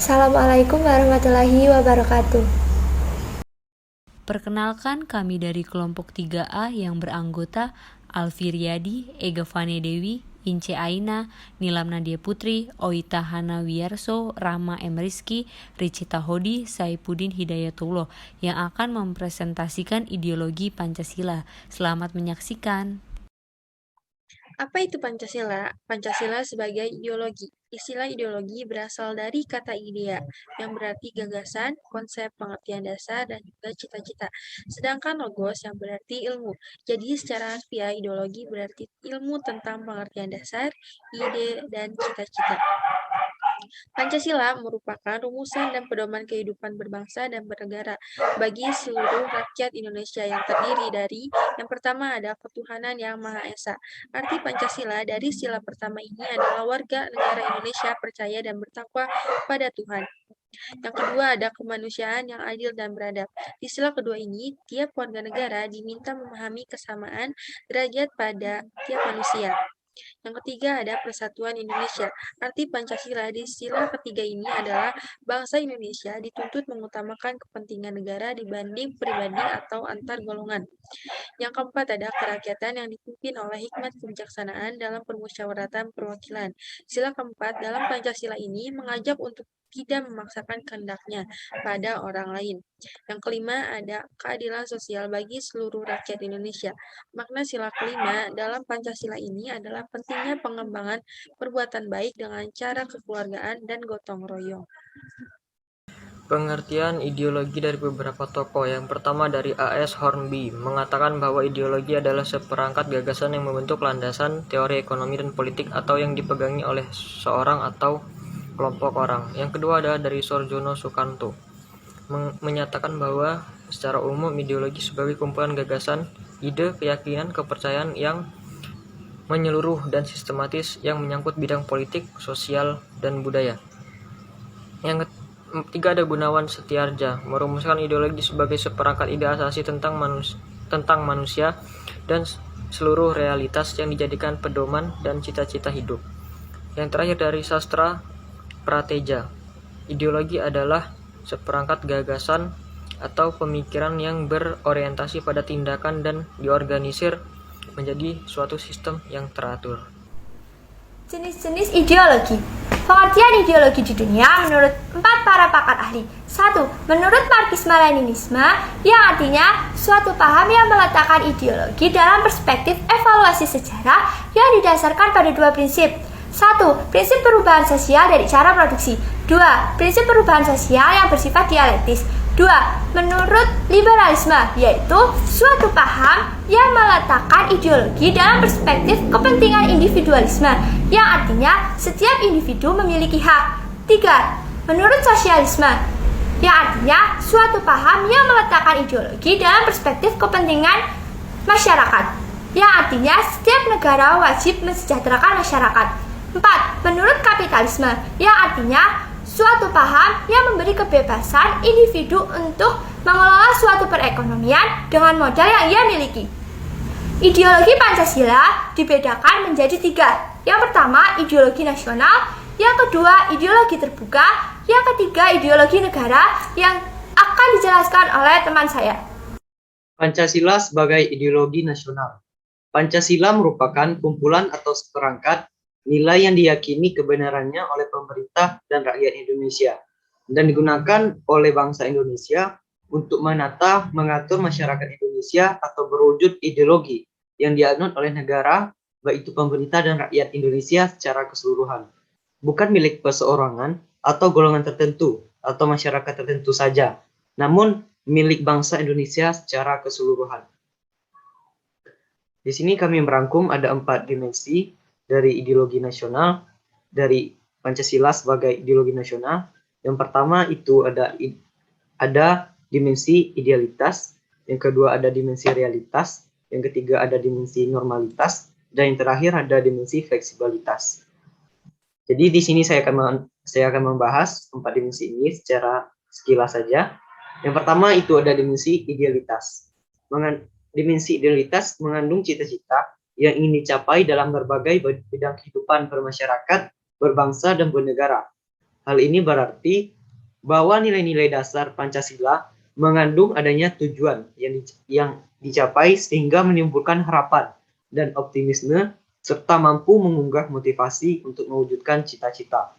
Assalamualaikum warahmatullahi wabarakatuh. Perkenalkan, kami dari kelompok 3A yang beranggota Alfi Riyadi, Ega Fane Dewi, Ince Aina, Nilam Nadia Putri, Oita Hana Wiyarso, Rama M. Rizky, Ricita Hodi, Saipudin Hidayatullah yang akan mempresentasikan ideologi Pancasila. Selamat menyaksikan. Apa itu Pancasila? Pancasila sebagai ideologi. Istilah ideologi berasal dari kata idea, yang berarti gagasan, konsep, pengertian dasar, dan juga cita-cita. Sedangkan logos yang berarti ilmu. Jadi secara harfiah, ideologi berarti ilmu tentang pengertian dasar, ide, dan cita-cita. Pancasila merupakan rumusan dan pedoman kehidupan berbangsa dan bernegara bagi seluruh rakyat Indonesia yang terdiri dari yang pertama ada ketuhanan yang Maha Esa. Arti Pancasila dari sila pertama ini adalah warga negara Indonesia percaya dan bertakwa pada Tuhan. Yang kedua ada kemanusiaan yang adil dan beradab. Di sila kedua ini, tiap warga negara diminta memahami kesamaan derajat pada tiap manusia. Yang ketiga ada Persatuan Indonesia. Arti Pancasila di sila ketiga ini adalah bangsa Indonesia dituntut mengutamakan kepentingan negara dibanding pribadi atau antar golongan. Yang keempat ada kerakyatan yang dipimpin oleh hikmat kebijaksanaan dalam permusyawaratan perwakilan. Sila keempat dalam Pancasila ini mengajak untuk tidak memaksakan kehendaknya pada orang lain. Yang kelima ada keadilan sosial bagi seluruh rakyat Indonesia. Makna sila kelima dalam Pancasila ini adalah pentingnya pengembangan perbuatan baik dengan cara kekeluargaan dan gotong royong. Pengertian ideologi dari beberapa tokoh. Yang pertama dari A.S. Hornby, mengatakan bahwa ideologi adalah seperangkat gagasan yang membentuk landasan teori ekonomi dan politik atau yang dipegangi oleh seorang atau kelompok orang. Yang kedua adalah dari Sorjono Sukanto, menyatakan bahwa secara umum ideologi sebagai kumpulan gagasan, ide, keyakinan, kepercayaan yang menyeluruh dan sistematis yang menyangkut bidang politik, sosial, dan budaya. Yang ketiga ada Gunawan Setiardja, merumuskan ideologi sebagai seperangkat ide asasi tentang manusia dan seluruh realitas yang dijadikan pedoman dan cita-cita hidup. Yang terakhir dari Sastra Prateja, ideologi adalah seperangkat gagasan atau pemikiran yang berorientasi pada tindakan dan diorganisir menjadi suatu sistem yang teratur. Jenis-jenis ideologi. Pengertian ideologi di dunia menurut 4 para pakar ahli. 1. Menurut Marxisme-Leninisme, yang artinya suatu paham yang meletakkan ideologi dalam perspektif evaluasi sejarah yang didasarkan pada dua prinsip. 1. Prinsip perubahan sosial dari cara produksi. 2. Prinsip perubahan sosial yang bersifat dialektis. 2. Menurut liberalisme, yaitu suatu paham yang meletakkan ideologi dalam perspektif kepentingan individualisme, yang artinya setiap individu memiliki hak. 3. Menurut sosialisme, yang artinya suatu paham yang meletakkan ideologi dalam perspektif kepentingan masyarakat, yang artinya setiap negara wajib mensejahterakan masyarakat. 4. Menurut kapitalisme, yang artinya suatu paham yang memberi kebebasan individu untuk mengelola suatu perekonomian dengan modal yang ia miliki. Ideologi Pancasila dibedakan menjadi 3. Yang pertama, ideologi nasional. Yang kedua, ideologi terbuka. Yang ketiga, ideologi negara, yang akan dijelaskan oleh teman saya. Pancasila sebagai ideologi nasional. Pancasila merupakan kumpulan atau seperangkat nilai yang diyakini kebenarannya oleh pemerintah dan rakyat Indonesia dan digunakan oleh bangsa Indonesia untuk mengatur masyarakat Indonesia atau berwujud ideologi yang dianut oleh negara, baik itu pemerintah dan rakyat Indonesia secara keseluruhan. Bukan milik perseorangan atau golongan tertentu atau masyarakat tertentu saja, namun milik bangsa Indonesia secara keseluruhan. Di sini kami merangkum ada 4 dimensi dari ideologi nasional, dari Pancasila sebagai ideologi nasional. Yang pertama itu ada dimensi idealitas, yang kedua ada dimensi realitas, yang ketiga ada dimensi normalitas, dan yang terakhir ada dimensi fleksibilitas. Jadi di sini saya akan membahas 4 dimensi ini secara sekilas saja. Yang pertama itu ada dimensi idealitas. Dimensi idealitas mengandung cita-cita yang ingin dicapai dalam berbagai bidang kehidupan bermasyarakat, berbangsa, dan bernegara. Hal ini berarti bahwa nilai-nilai dasar Pancasila mengandung adanya tujuan yang dicapai sehingga menimbulkan harapan dan optimisme serta mampu mengunggah motivasi untuk mewujudkan cita-cita.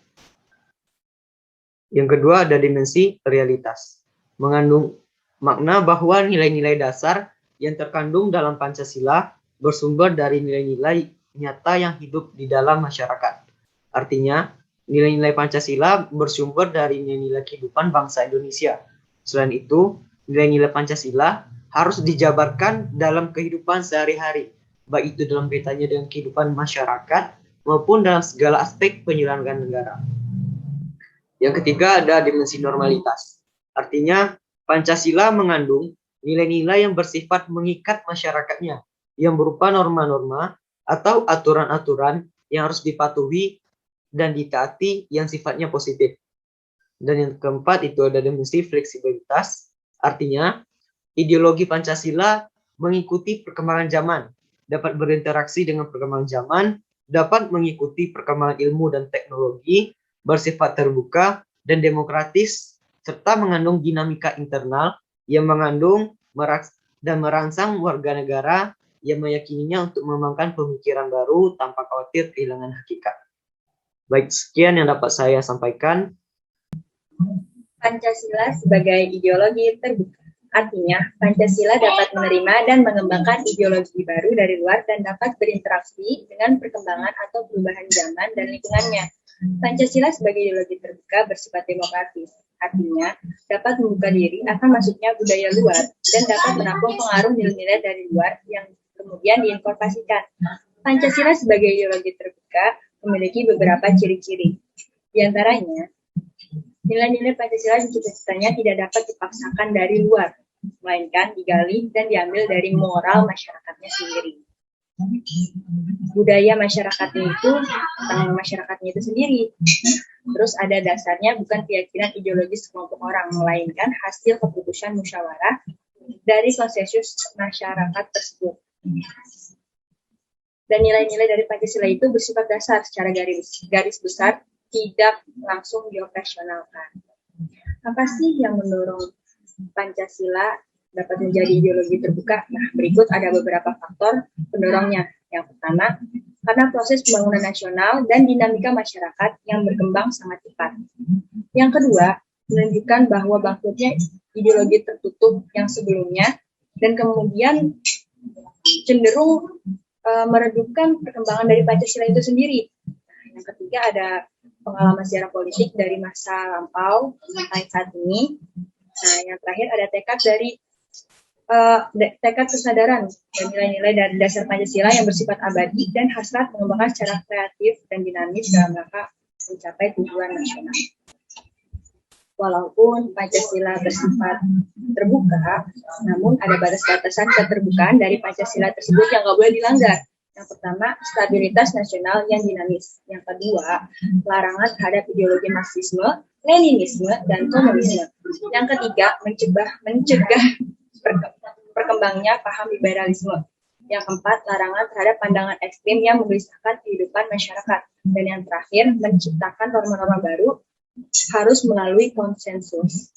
Yang kedua ada dimensi realitas, mengandung makna bahwa nilai-nilai dasar yang terkandung dalam Pancasila bersumber dari nilai-nilai nyata yang hidup di dalam masyarakat. Artinya, nilai-nilai Pancasila bersumber dari nilai-nilai kehidupan bangsa Indonesia. Selain itu, nilai-nilai Pancasila harus dijabarkan dalam kehidupan sehari-hari, baik itu dalam kaitannya dengan kehidupan masyarakat maupun dalam segala aspek penyelenggaraan negara. Yang ketiga ada dimensi normalitas. Artinya, Pancasila mengandung nilai-nilai yang bersifat mengikat masyarakatnya, yang berupa norma-norma atau aturan-aturan yang harus dipatuhi dan ditaati yang sifatnya positif. Dan yang keempat itu ada dimensi fleksibilitas. Artinya, ideologi Pancasila mengikuti perkembangan zaman, dapat berinteraksi dengan perkembangan zaman, dapat mengikuti perkembangan ilmu dan teknologi, bersifat terbuka dan demokratis, serta mengandung dinamika internal yang mengandung dan merangsang warga negara yang meyakininya untuk mengembangkan pemikiran baru tanpa khawatir kehilangan hakikat. Baik, sekian yang dapat saya sampaikan. Pancasila sebagai ideologi terbuka. Artinya, Pancasila dapat menerima dan mengembangkan ideologi baru dari luar dan dapat berinteraksi dengan perkembangan atau perubahan zaman dan lingkungannya. Pancasila sebagai ideologi terbuka bersifat demokratis. Artinya, dapat membuka diri akan masuknya budaya luar dan dapat menampung pengaruh nilai-nilai dari luar yang kemudian diinkorporasikan. Pancasila sebagai ideologi terbuka memiliki beberapa ciri-ciri. Di antaranya, nilai-nilai Pancasila dan cita-citanya tidak dapat dipaksakan dari luar, melainkan digali dan diambil dari moral masyarakatnya sendiri. Budaya masyarakatnya itu tentang masyarakatnya itu sendiri. Terus ada dasarnya bukan keyakinan ideologis sekelompok orang, melainkan hasil keputusan musyawarah dari konsensus masyarakat tersebut. Dan nilai-nilai dari Pancasila itu bersifat dasar secara garis besar, tidak langsung dioperasionalkan. Apa sih yang mendorong Pancasila dapat menjadi ideologi terbuka? Nah, berikut ada beberapa faktor pendorongnya. Yang pertama, karena proses pembangunan nasional dan dinamika masyarakat yang berkembang sangat cepat. Yang kedua, menunjukkan bahwa bangkrutnya ideologi tertutup yang sebelumnya dan kemudian cenderung meredupkan perkembangan dari Pancasila itu sendiri. Nah, yang ketiga ada pengalaman sejarah politik dari masa lampau sampai saat ini. Nah, yang terakhir ada tekad kesadaran dan nilai-nilai dari dasar Pancasila yang bersifat abadi dan hasrat mengembangkan secara kreatif dan dinamis dalam rangka mencapai tujuan nasional. Walaupun Pancasila bersifat terbuka, namun ada batas-batasan keterbukaan dari Pancasila tersebut yang nggak boleh dilanggar. Yang pertama, stabilitas nasional yang dinamis. Yang kedua, larangan terhadap ideologi Marxisme, Leninisme, dan komunisme. Yang ketiga, mencegah perkembangnya paham liberalisme. Yang keempat, larangan terhadap pandangan ekstrem yang menggelisahkan kehidupan masyarakat. Dan yang terakhir, menciptakan norma-norma baru harus melalui konsensus.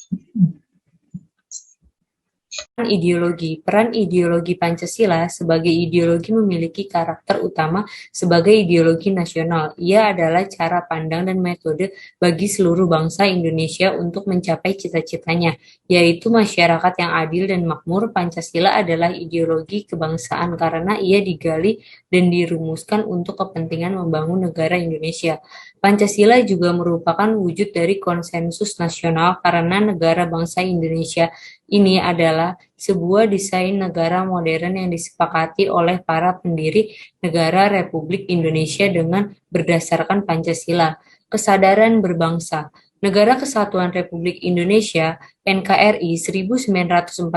Peran ideologi Pancasila sebagai ideologi memiliki karakter utama sebagai ideologi nasional. Ia adalah cara pandang dan metode bagi seluruh bangsa Indonesia untuk mencapai cita-citanya, yaitu masyarakat yang adil dan makmur. Pancasila adalah ideologi kebangsaan karena ia digali dan dirumuskan untuk kepentingan membangun negara Indonesia. Pancasila juga merupakan wujud dari konsensus nasional karena negara bangsa Indonesia ini adalah sebuah desain negara modern yang disepakati oleh para pendiri negara Republik Indonesia dengan berdasarkan Pancasila. Kesadaran berbangsa. Negara Kesatuan Republik Indonesia (NKRI) 1945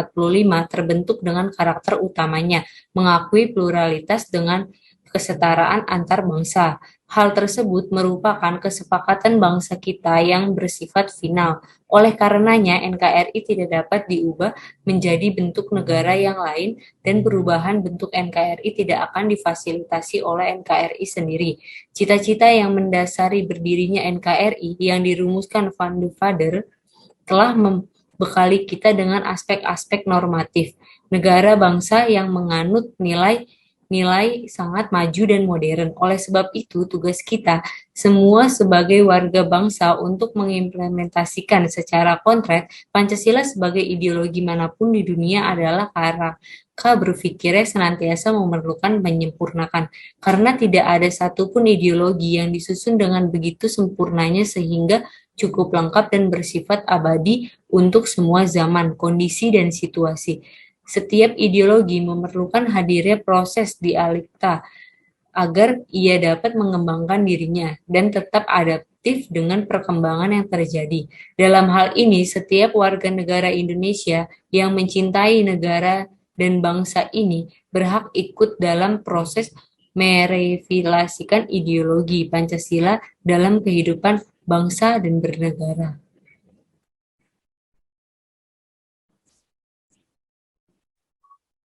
terbentuk dengan karakter utamanya mengakui pluralitas dengan kesetaraan antar bangsa. Hal tersebut merupakan kesepakatan bangsa kita yang bersifat final. Oleh karenanya, NKRI tidak dapat diubah menjadi bentuk negara yang lain dan perubahan bentuk NKRI tidak akan difasilitasi oleh NKRI sendiri. Cita-cita yang mendasari berdirinya NKRI yang dirumuskan Van de Vader telah membekali kita dengan aspek-aspek normatif negara bangsa yang menganut nilai sangat maju dan modern. Oleh sebab itu, tugas kita semua sebagai warga bangsa untuk mengimplementasikan secara konkret Pancasila sebagai ideologi manapun di dunia adalah kerangka berpikirnya senantiasa memerlukan menyempurnakan. Karena tidak ada satupun ideologi yang disusun dengan begitu sempurnanya sehingga cukup lengkap dan bersifat abadi untuk semua zaman, kondisi, dan situasi. Setiap ideologi memerlukan hadirnya proses dialektika agar ia dapat mengembangkan dirinya dan tetap adaptif dengan perkembangan yang terjadi. Dalam hal ini, setiap warga negara Indonesia yang mencintai negara dan bangsa ini berhak ikut dalam proses merefleksikan ideologi Pancasila dalam kehidupan bangsa dan bernegara.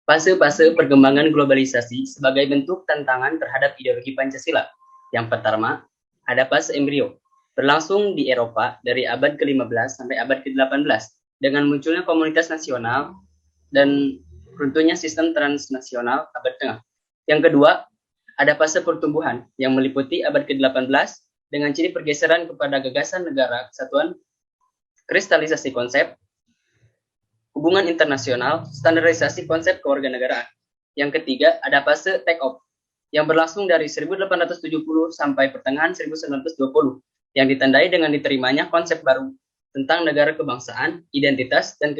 Fase-fase perkembangan globalisasi sebagai bentuk tantangan terhadap ideologi Pancasila. Yang pertama, ada fase embrio, berlangsung di Eropa dari abad ke-15 sampai abad ke-18, dengan munculnya komunitas nasional dan runtuhnya sistem transnasional abad tengah. Yang kedua, ada fase pertumbuhan yang meliputi abad ke-18 dengan ciri pergeseran kepada gagasan negara kesatuan, kristalisasi konsep, hubungan internasional, standarisasi konsep kewarganegaraan. Yang ketiga, ada fase take-off yang berlangsung dari 1870 sampai pertengahan 1920 yang ditandai dengan diterimanya konsep baru tentang negara kebangsaan, identitas, dan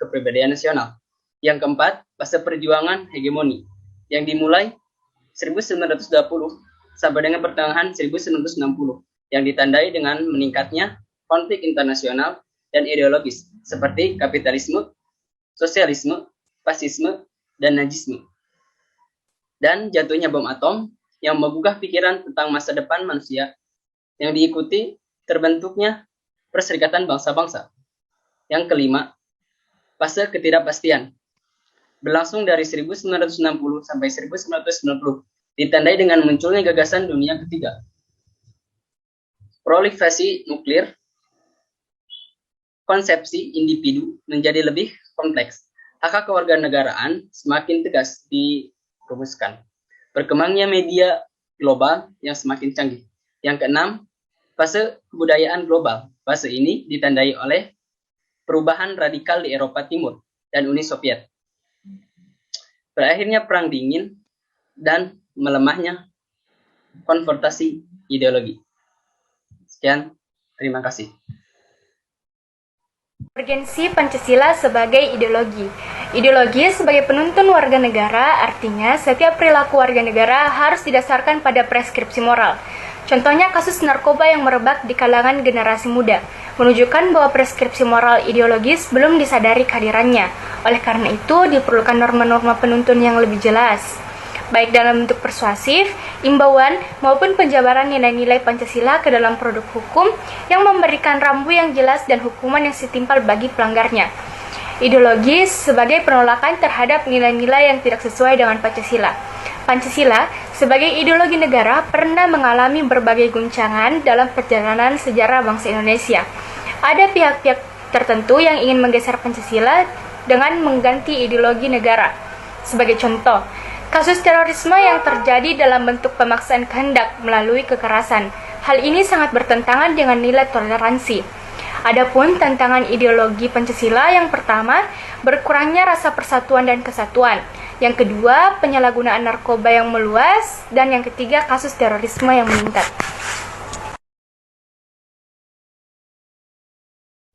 kepribadian nasional. Yang keempat, fase perjuangan hegemoni yang dimulai 1920 sampai dengan pertengahan 1960 yang ditandai dengan meningkatnya konflik internasional dan ideologis seperti kapitalisme, sosialisme, fasisme, dan nazisme. Dan jatuhnya bom atom yang menggugah pikiran tentang masa depan manusia yang diikuti terbentuknya Perserikatan Bangsa-Bangsa. Yang kelima, fase ketidakpastian berlangsung dari 1960 sampai 1990 ditandai dengan munculnya gagasan dunia ketiga. Proliferasi nuklir, konsepsi individu menjadi lebih kompleks. Hak kewarganegaraan semakin tegas dirumuskan. Berkembangnya media global yang semakin canggih. Yang keenam, fase kebudayaan global. Fase ini ditandai oleh perubahan radikal di Eropa Timur dan Uni Soviet. Berakhirnya Perang Dingin dan melemahnya konfrontasi ideologi. Sekian, terima kasih. Urgensi Pancasila sebagai ideologi. Ideologi sebagai penuntun warga negara artinya setiap perilaku warga negara harus didasarkan pada preskripsi moral. Contohnya kasus narkoba yang merebak di kalangan generasi muda, menunjukkan bahwa preskripsi moral ideologis belum disadari kehadirannya. Oleh karena itu, diperlukan norma-norma penuntun yang lebih jelas, baik dalam bentuk persuasif, imbauan, maupun penjabaran nilai-nilai Pancasila ke dalam produk hukum yang memberikan rambu yang jelas dan hukuman yang setimpal bagi pelanggarnya. Ideologi sebagai penolakan terhadap nilai-nilai yang tidak sesuai dengan Pancasila. Pancasila sebagai ideologi negara pernah mengalami berbagai guncangan dalam perjalanan sejarah bangsa Indonesia. Ada pihak-pihak tertentu yang ingin menggeser Pancasila dengan mengganti ideologi negara. Sebagai contoh, kasus terorisme yang terjadi dalam bentuk pemaksaan kehendak melalui kekerasan. Hal ini sangat bertentangan dengan nilai toleransi. Adapun tantangan ideologi Pancasila yang pertama, berkurangnya rasa persatuan dan kesatuan. Yang kedua, penyalahgunaan narkoba yang meluas. Dan yang ketiga, kasus terorisme yang meningkat.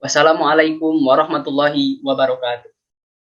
Wassalamualaikum warahmatullahi wabarakatuh.